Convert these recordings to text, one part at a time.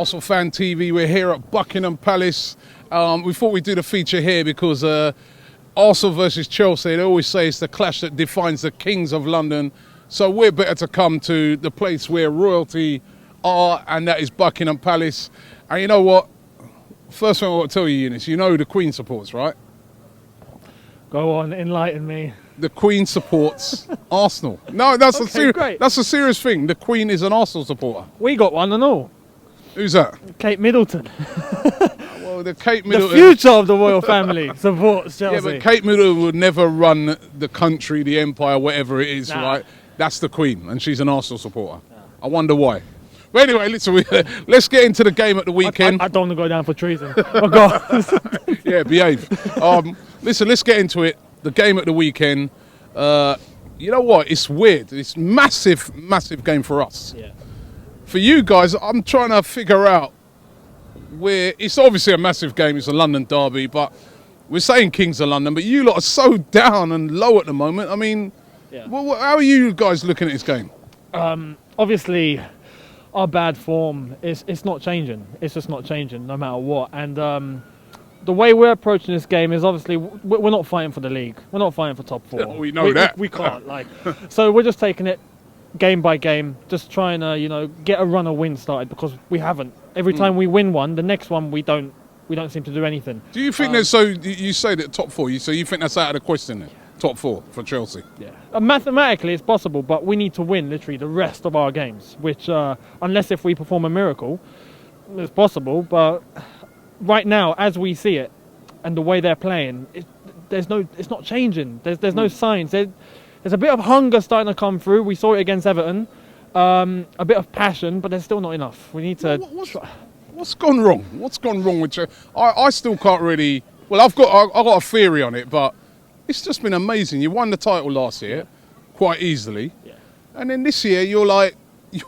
Arsenal Fan TV. We're here at Buckingham Palace. We thought we'd do the feature here because Arsenal versus Chelsea, they always say it's the clash that defines the kings of London. So we're better to come to the place where royalty are, and that is Buckingham Palace. And you know what? First thing I want to tell you, Younes, you know who the Queen supports, right? Go on, enlighten me. The Queen supports Arsenal. No, that's great. That's a serious thing. The Queen is an Arsenal supporter. We got one and all. Who's that? Kate Middleton. Well, the Kate Middleton. The future of the royal family supports Chelsea. Yeah, but Kate Middleton would never run the country, the empire, whatever it is, right? That's the Queen, and she's an Arsenal supporter. I wonder why. But anyway, listen, let's get into the game at the weekend. I don't want to go down for treason. Oh, God. Yeah, behave. Listen, let's get into it. The game at the weekend. You know what? It's weird. It's massive, massive game for us. Yeah. For you guys, I'm trying to figure out where... It's obviously a massive game. It's a London derby, but we're saying Kings of London, but you lot are so down and low at the moment. I mean, how are you guys looking at this game? Obviously, our bad form, it's not changing. It's just not changing no matter what. And the way we're approaching this game is obviously we're not fighting for the league. We're not fighting for top four. We know that. We can't. So we're just taking it game by game, just trying to, get a run of win started, because we haven't. Every time we win one, the next one we don't seem to do anything. Do you think that? So you say that top four. So you think that's out of the question then? Top four for Chelsea. Yeah. Mathematically, it's possible, but we need to win literally the rest of our games. Which, unless if we perform a miracle, it's possible. But right now, as we see it, and the way they're playing, it's not changing. There's no signs. There's a bit of hunger starting to come through. We saw it against Everton. A bit of passion, but there's still not enough. We need to... What's gone wrong? What's gone wrong with Chelsea? I still can't really... Well, I've got a theory on it, but it's just been amazing. You won the title last year quite easily. Yeah. And then this year, you're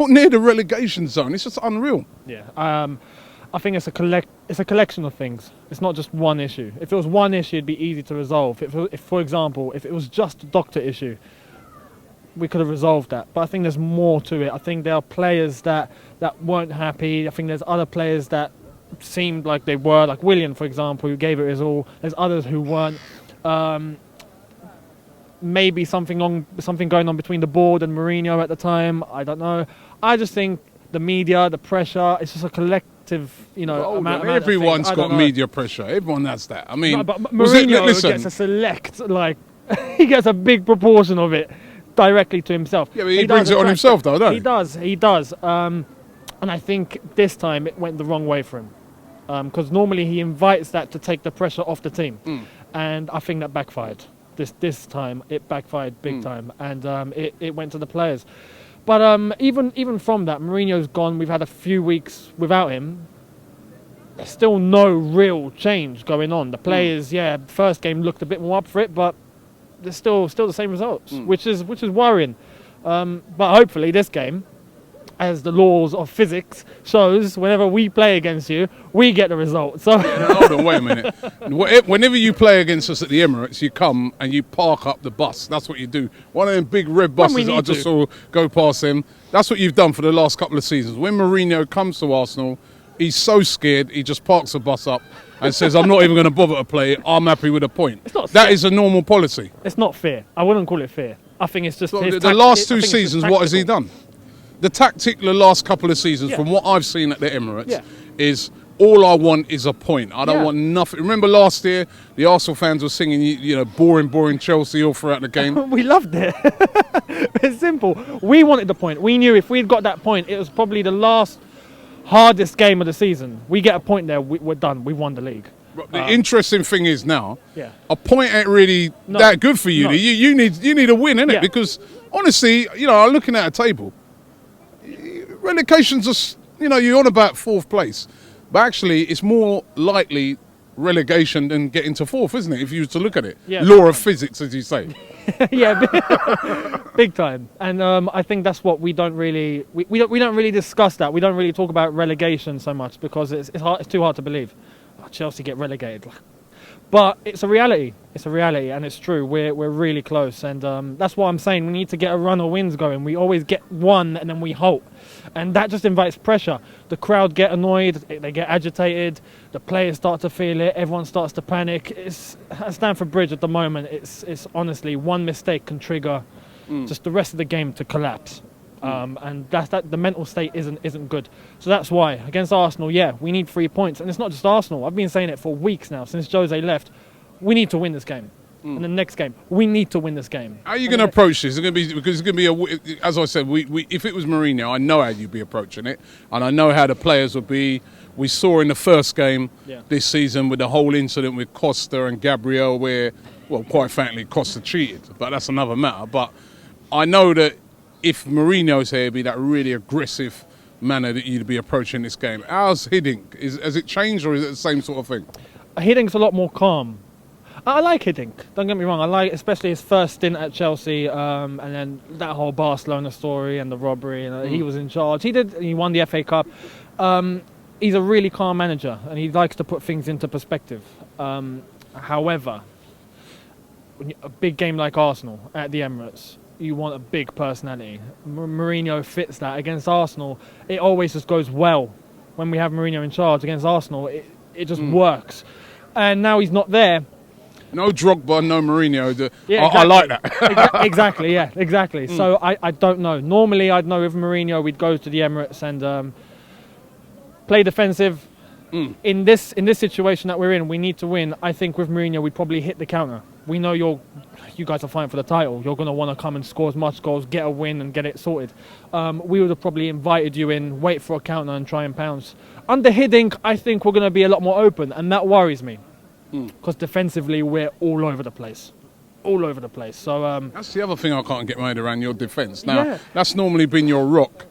near the relegation zone. It's just unreal. Yeah. I think it's a collection of things. It's not just one issue. If it was one issue, it'd be easy to resolve. If for example, if it was just a doctor issue, we could have resolved that. But I think there's more to it. I think there are players that weren't happy. I think there's other players that seemed like they were, like Willian, for example, who gave it his all. There's others who weren't. Maybe something going on between the board and Mourinho at the time. I don't know. I just think the media, the pressure, it's just a collective, amount everyone's got media pressure. Everyone has that. I mean, but Mourinho gets a select, he gets a big proportion of it directly to himself. Yeah, but he brings it on himself, though, don't he? He does. And I think this time it went the wrong way for him. Because normally he invites that to take the pressure off the team. And I think that backfired. This time it backfired big time, and it went to the players. But even from that, Mourinho's gone. We've had a few weeks without him. There's still no real change going on. The players, first game looked a bit more up for it, but there's still the same results, which is worrying. But hopefully this game, as the laws of physics shows, whenever we play against you, we get the result. So hold on, wait a minute. Whenever you play against us at the Emirates, you come and you park up the bus. That's what you do. One of them big red buses that I just saw go past them. That's what you've done for the last couple of seasons. When Mourinho comes to Arsenal, he's so scared, he just parks the bus up and says, I'm not even going to bother to play. I'm happy with a point. That is a normal policy. It's not fair. I wouldn't call it fair. I think it's just... So the last two seasons, what has he done? The tactic the last couple of seasons, from what I've seen at the Emirates, is all I want is a point. I don't want nothing. Remember last year, the Arsenal fans were singing, boring Chelsea all throughout the game. We loved it. It's simple. We wanted the point. We knew if we'd got that point, it was probably the last hardest game of the season. We get a point there, we're done. We won the league. The interesting thing is now, a point ain't really that good for you. No. You need a win, innit? Because honestly, I'm looking at a table. Relegation's you're on about fourth place, but actually it's more likely relegation than getting to fourth, isn't it? If you were to look at it, law of physics, as you say. Big time. And I think that's what we don't really we don't really discuss that. We don't really talk about relegation so much because it's too hard to believe. Chelsea get relegated. But it's a reality. It's a reality, and it's true. We're really close, and that's what I'm saying. We need to get a run of wins going. We always get one, and then we halt, and that just invites pressure. The crowd get annoyed, they get agitated, the players start to feel it, everyone starts to panic. It's at Stamford Bridge at the moment. It's honestly one mistake can trigger just the rest of the game to collapse. And that the mental state isn't good. So that's why against Arsenal, we need 3 points, and it's not just Arsenal. I've been saying it for weeks now since Jose left. We need to win this game. And the next game, we need to win this game. How are you going to approach this? It's going to be because it's going to be as I said. If it was Mourinho, I know how you'd be approaching it, and I know how the players would be. We saw in the first game this season with the whole incident with Costa and Gabriel, where, well, quite frankly, Costa cheated, but that's another matter. But I know that if Mourinho's here, it'd be that really aggressive manner that you'd be approaching this game. How's Hiddink? Has it changed, or is it the same sort of thing? Hiddink's a lot more calm. I like Hiddink, don't get me wrong. I like especially his first stint at Chelsea, and then that whole Barcelona story and the robbery. And he was in charge. He won the FA Cup. He's a really calm manager, and he likes to put things into perspective. However, a big game like Arsenal at the Emirates, you want a big personality. Mourinho fits that. Against Arsenal, it always just goes well. When we have Mourinho in charge against Arsenal, it just works. And now he's not there. No Drogba, no Mourinho. Exactly. I like that. exactly. So I don't know. Normally, I'd know with Mourinho, we'd go to the Emirates and play defensive. In this situation that we're in, we need to win. I think with Mourinho, we'd probably hit the counter. We know you guys are fighting for the title. You're going to want to come and score as much goals, get a win, and get it sorted. We would have probably invited you in, wait for a counter, and try and pounce. Under Hiddink, I think we're going to be a lot more open, and that worries me. Because defensively, we're all over the place. So that's the other thing I can't get my head around, your defence. Now, that's normally been your rock.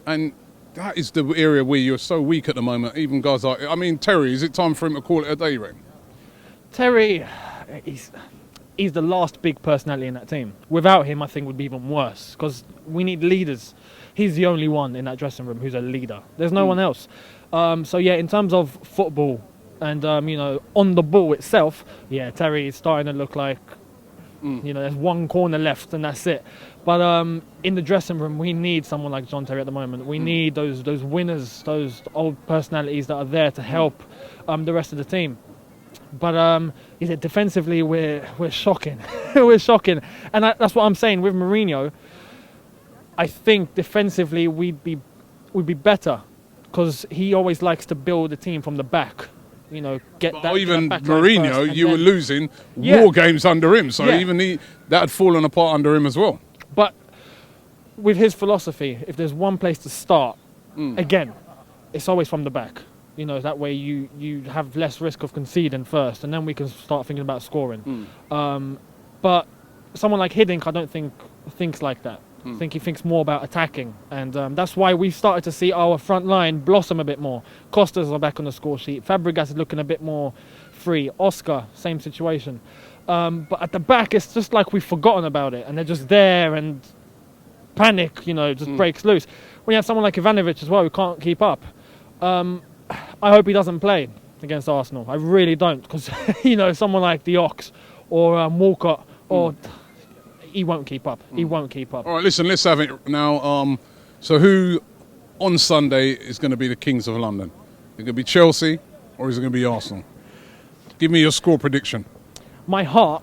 And that is the area where you're so weak at the moment. Even guys like, Terry, is it time for him to call it a day, Ren? Terry, he's the last big personality in that team. Without him, I think it would be even worse because we need leaders. He's the only one in that dressing room who's a leader. There's no one else. In terms of football and, on the ball itself, Terry is starting to look like, there's one corner left and that's it. But in the dressing room, we need someone like John Terry at the moment. We need those winners, those old personalities that are there to help the rest of the team. But defensively, we're shocking. We're shocking. And that's what I'm saying with Mourinho. I think defensively we'd be better because he always likes to build a team from the back. Get but that. Even that Mourinho, you were losing war games under him, so even that had fallen apart under him as well. But with his philosophy, if there's one place to start, again, it's always from the back. That way you have less risk of conceding first, and then we can start thinking about scoring. But someone like Hiddink, I don't think thinks like that. I think he thinks more about attacking, and that's why we've started to see our front line blossom a bit more. Costas are back on the score sheet. Fabregas is looking a bit more free. Oscar, same situation. But at the back, it's just like we've forgotten about it, and they're just there, and panic, just breaks loose. When you have someone like Ivanovic as well, who can't keep up. I hope he doesn't play against Arsenal. I really don't, because someone like the Ox or Walcott or. He won't keep up. He won't keep up. All right, listen, let's have it now. So who on Sunday is going to be the Kings of London? Is it going to be Chelsea or is it going to be Arsenal? Give me your score prediction. My heart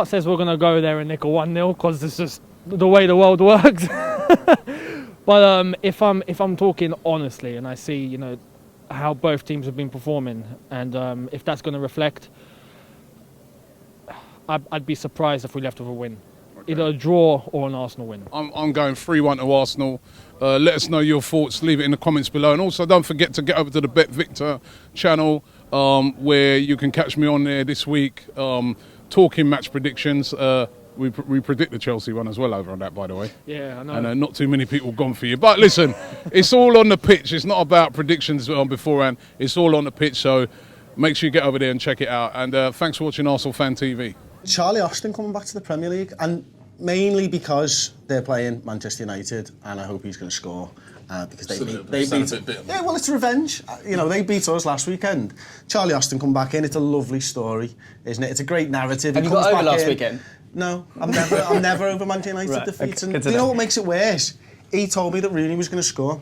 says we're going to go there and nick a 1-0 because it's just the way the world works. But if I'm talking honestly and I see, how both teams have been performing and if that's going to reflect, I'd be surprised if we left with a win. Okay. Either a draw or an Arsenal win. I'm going 3-1 to Arsenal. Let us know your thoughts. Leave it in the comments below. And also don't forget to get over to the Bet Victor channel where you can catch me on there this week talking match predictions. We predict the Chelsea one as well over on that, by the way. Yeah, I know. And not too many people gone for you. But listen, it's all on the pitch. It's not about predictions beforehand. It's all on the pitch. So make sure you get over there and check it out. And thanks for watching Arsenal Fan TV. Charlie Austin coming back to the Premier League, and mainly because they're playing Manchester United, and I hope he's going to score. because Still they sound beat a bit bitter. Yeah, well, it's revenge. You know, they beat us last weekend. Charlie Austin come back in. It's a lovely story, isn't it? It's a great narrative. Have He you comes got over back last in. weekend? No, I'm never over Manchester United Right, defeats. okay, And good to do you know know. what makes it worse? He told me that Rooney was going to score.